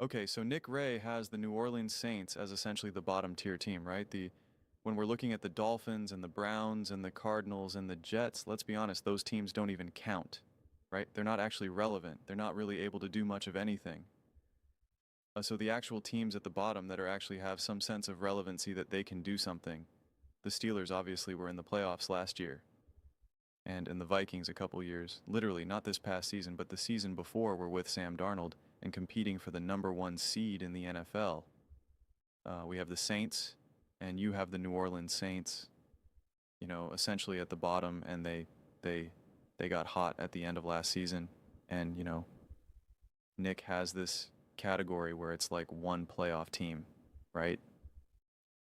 Okay, so Nick Ray has the New Orleans Saints as essentially the bottom tier team, right? When we're looking at the Dolphins and the Browns and the Cardinals and the Jets, let's be honest, those teams don't even count, right? They're not actually relevant. They're not really able to do much of anything. So the actual teams at the bottom that are actually have some sense of relevancy that they can do something. The Steelers obviously were in the playoffs last year, and in the Vikings a couple years. Literally, not this past season, but the season before were with Sam Darnold and competing for the #1 seed in the NFL. We have the Saints, and you have the New Orleans Saints, essentially at the bottom, and they got hot at the end of last season. And, Nick has this category where it's like one playoff team, right?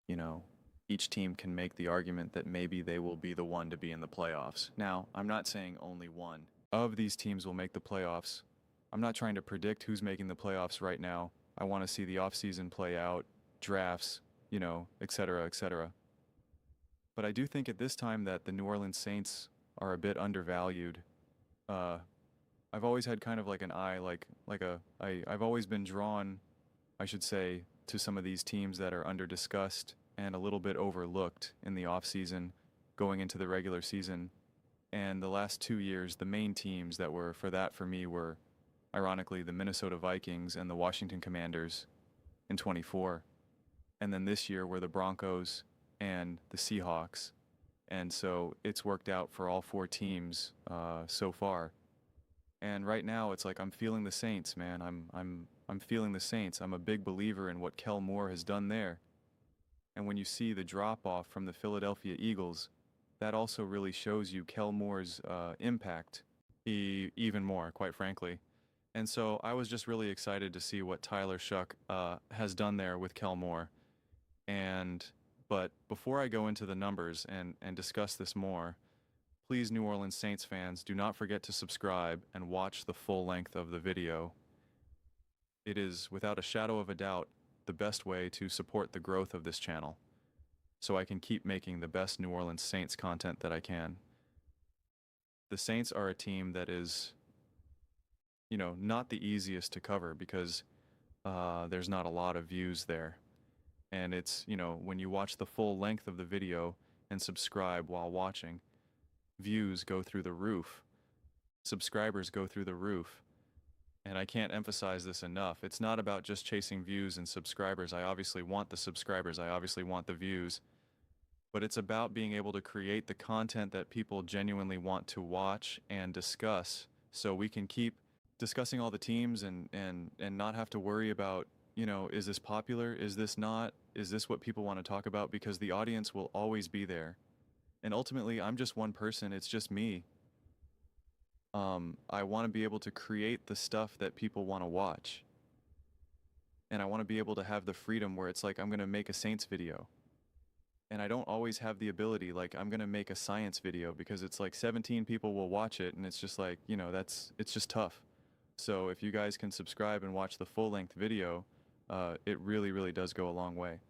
You know, each team can make the argument that maybe they will be the one to be in the playoffs. Now, I'm not saying only one of these teams will make the playoffs. I'm not trying to predict who's making the playoffs right now. I want to see the offseason play out, drafts, et cetera, et cetera. But I do think at this time that the New Orleans Saints are a bit undervalued. I've always had kind of like an eye, I've always been drawn, I should say, to some of these teams that are under-discussed and a little bit overlooked in the offseason going into the regular season. And the last 2 years, the main teams that were for me were, ironically, the Minnesota Vikings and the Washington Commanders in 24. And then this year were the Broncos and the Seahawks. And so it's worked out for all four teams so far. And right now it's like I'm feeling the Saints, man. I'm feeling the Saints. I'm a big believer in what Kel Moore has done there. And when you see the drop off from the Philadelphia Eagles, that also really shows you Kel Moore's impact even more, quite frankly. And so I was just really excited to see what Tyler Shuck has done there with Kel Moore. But before I go into the numbers and discuss this more, please, New Orleans Saints fans, do not forget to subscribe and watch the full length of the video. It is, without a shadow of a doubt, the best way to support the growth of this channel, so I can keep making the best New Orleans Saints content that I can. The Saints are a team that is, not the easiest to cover because there's not a lot of views there. And it's, when you watch the full length of the video and subscribe while watching, views go through the roof. Subscribers go through the roof. And I can't emphasize this enough. It's not about just chasing views and subscribers. I obviously want the subscribers. I obviously want the views. But it's about being able to create the content that people genuinely want to watch and discuss, so we can keep discussing all the teams and not have to worry about, is this popular? Is this not? Is this what people want to talk about? Because the audience will always be there. And ultimately, I'm just one person. It's just me. I want to be able to create the stuff that people want to watch. And I want to be able to have the freedom where it's like I'm going to make a Saints video. And I don't always have the ability, like I'm going to make a science video because it's like 17 people will watch it and it's just like, it's just tough. So if you guys can subscribe and watch the full-length video, it really, really does go a long way.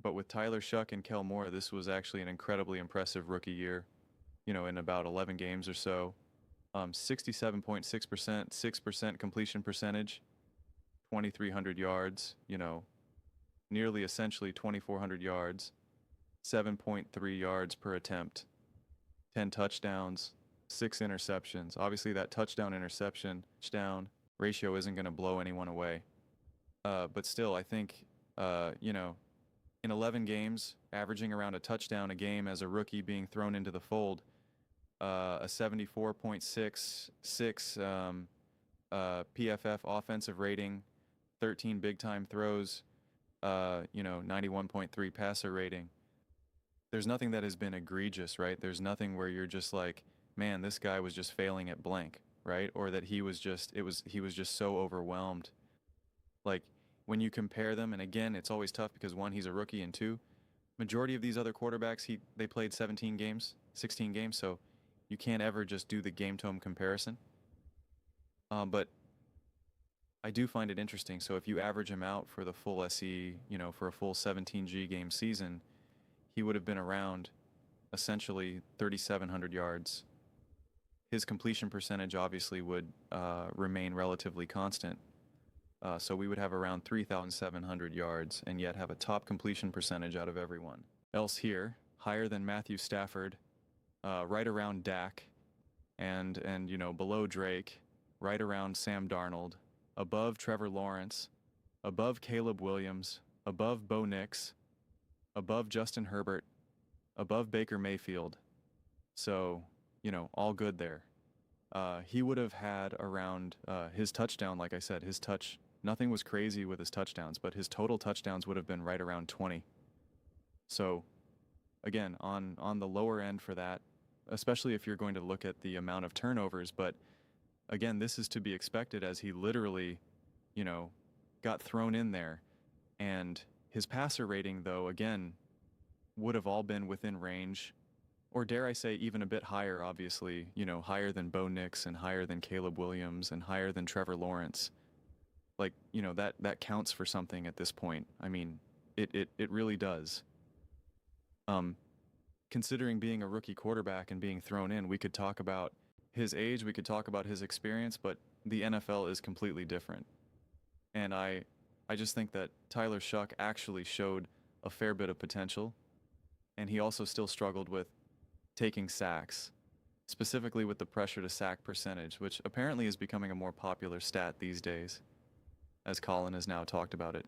But with Tyler Shuck and Kel Moore, this was actually an incredibly impressive rookie year, in about 11 games or so. 67.6%, 6% completion percentage, 2,300 yards, nearly essentially 2,400 yards, 7.3 yards per attempt, 10 touchdowns, 6 interceptions. Obviously, that touchdown-interception ratio isn't going to blow anyone away. But still, I think, in 11 games, averaging around a touchdown a game as a rookie being thrown into the fold, a 74.66 PFF offensive rating, 13 big-time throws, 91.3 passer rating. There's nothing that has been egregious, right? There's nothing where you're just like, man, this guy was just failing at blank, right? Or that he was just so overwhelmed. Like, when you compare them, and again, it's always tough because one, he's a rookie, and two, majority of these other quarterbacks, they played 17 games, 16 games, so you can't ever just do the game-to-home comparison. But I do find it interesting. So if you average him out for the full SE, for a full 17G game season, he would have been around essentially 3,700 yards. His completion percentage obviously would remain relatively constant. So we would have around 3,700 yards and yet have a top completion percentage out of everyone else here, higher than Matthew Stafford, right around Dak, and you know, below Drake, right around Sam Darnold, above Trevor Lawrence, above Caleb Williams, above Bo Nix, above Justin Herbert, above Baker Mayfield. So, you know, all good there. He would have had around his touchdown, like I said, nothing was crazy with his touchdowns, but his total touchdowns would have been right around 20. So, again, on the lower end for that, especially if you're going to look at the amount of turnovers, but again, this is to be expected as he literally, you know, got thrown in there. And his passer rating, though, again, would have all been within range, or dare I say even a bit higher, obviously, you know, higher than Bo Nix and higher than Caleb Williams and higher than Trevor Lawrence. Like, you know, that counts for something at this point. I mean, it really does. Considering being a rookie quarterback and being thrown in, we could talk about his age, we could talk about his experience, but the NFL is completely different. And I just think that Tyler Shuck actually showed a fair bit of potential, and he also still struggled with taking sacks, specifically with the pressure to sack percentage, which apparently is becoming a more popular stat these days, as Colin has now talked about it.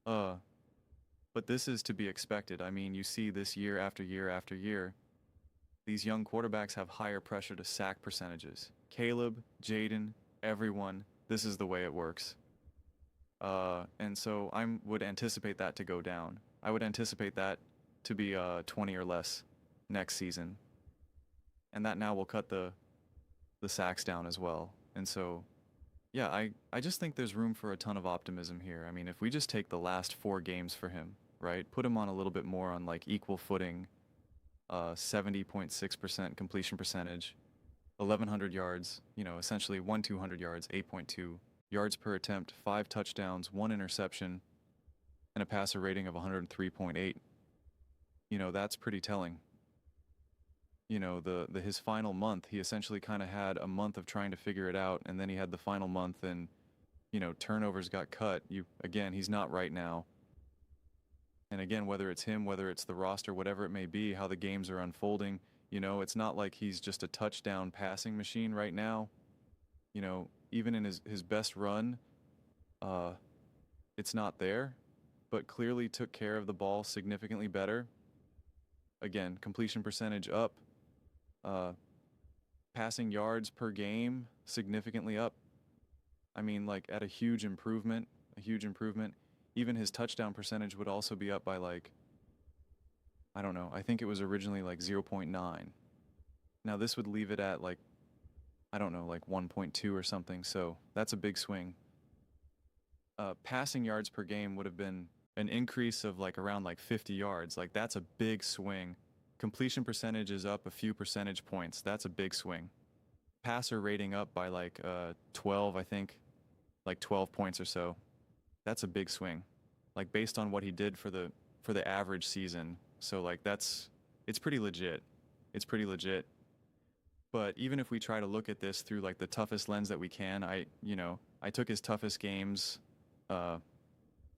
But this is to be expected. I mean, you see this year after year after year, these young quarterbacks have higher pressure to sack percentages. Caleb, Jaden, everyone, this is the way it works. And so I would anticipate that to go down. I would anticipate that to be 20 or less next season. And that now will cut the sacks down as well. And so, yeah, I just think there's room for a ton of optimism here. I mean, if we just take the last 4 games for him, right, put him on a little bit more on like equal footing, 70.6% completion percentage, 1,100 yards, you know, essentially 200 yards, 8.2 yards per attempt, 5 touchdowns, 1 interception, and a passer rating of 103.8. You know, that's pretty telling. You know, his final month, he essentially kind of had a month of trying to figure it out, and then he had the final month, and you know, turnovers got cut. Again, he's not right now. And again, whether it's him, whether it's the roster, whatever it may be, how the games are unfolding, you know, it's not like he's just a touchdown passing machine right now. You know, even in his best run, it's not there, but clearly took care of the ball significantly better. Again, completion percentage up, passing yards per game significantly up. I mean, like at a huge improvement, Even his touchdown percentage would also be up by like, I don't know, I think it was originally like 0.9. Now this would leave it at like, I don't know, like 1.2 or something, so that's a big swing. Passing yards per game would have been an increase of like around like 50 yards. Like that's a big swing. Completion percentage is up a few percentage points. That's a big swing. Passer rating up by like 12, I think, like 12 points or so. That's a big swing. Like based on what he did for the average season. So like it's pretty legit. It's pretty legit. But even if we try to look at this through like the toughest lens that we can, I took his toughest games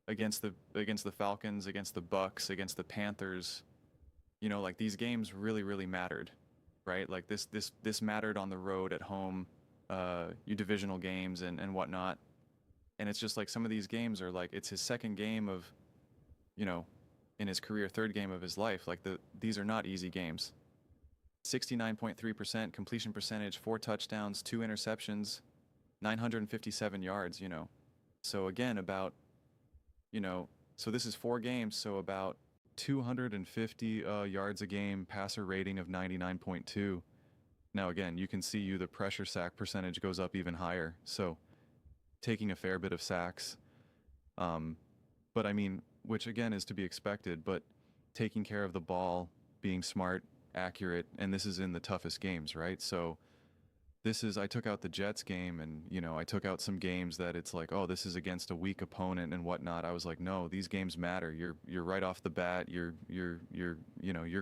against the Falcons, against the Bucks, against the Panthers. You know, like these games really, really mattered, right? Like this mattered on the road, at home, your divisional games and whatnot. And it's just like some of these games are like, it's his second game of, you know, in his career, third game of his life. Like these are not easy games. 69.3% completion percentage, 4 touchdowns, 2 interceptions, 957 yards, you know. So again, about, you know, so this is 4 games, so about 250 yards a game, passer rating of 99.2. Now again, you can see the pressure sack percentage goes up even higher. So taking a fair bit of sacks. But I mean, which again is to be expected, but taking care of the ball, being smart, accurate, and this is in the toughest games, right? So I took out the Jets game, and you know, I took out some games that it's like, oh, this is against a weak opponent and whatnot. I was like, no, these games matter. You're right off the bat, you're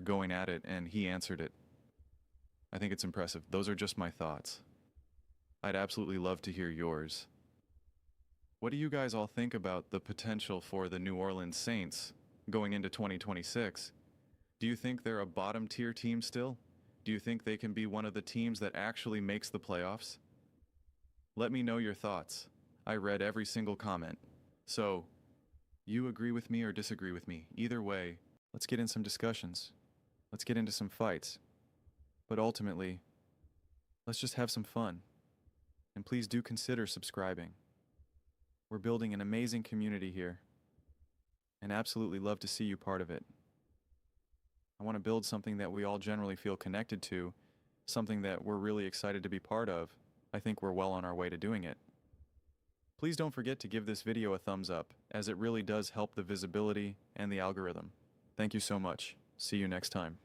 going at it, and he answered it. I think it's impressive. Those are just my thoughts. I'd absolutely love to hear yours. What do you guys all think about the potential for the New Orleans Saints going into 2026? Do you think they're a bottom tier team still? Do you think they can be one of the teams that actually makes the playoffs? Let me know your thoughts. I read every single comment. So, you agree with me or disagree with me? Either way, let's get in some discussions. Let's get into some fights. But ultimately, let's just have some fun. And please do consider subscribing. We're building an amazing community here, and absolutely love to see you part of it. I want to build something that we all generally feel connected to, something that we're really excited to be part of. I think we're well on our way to doing it. Please don't forget to give this video a thumbs up, as it really does help the visibility and the algorithm. Thank you so much. See you next time.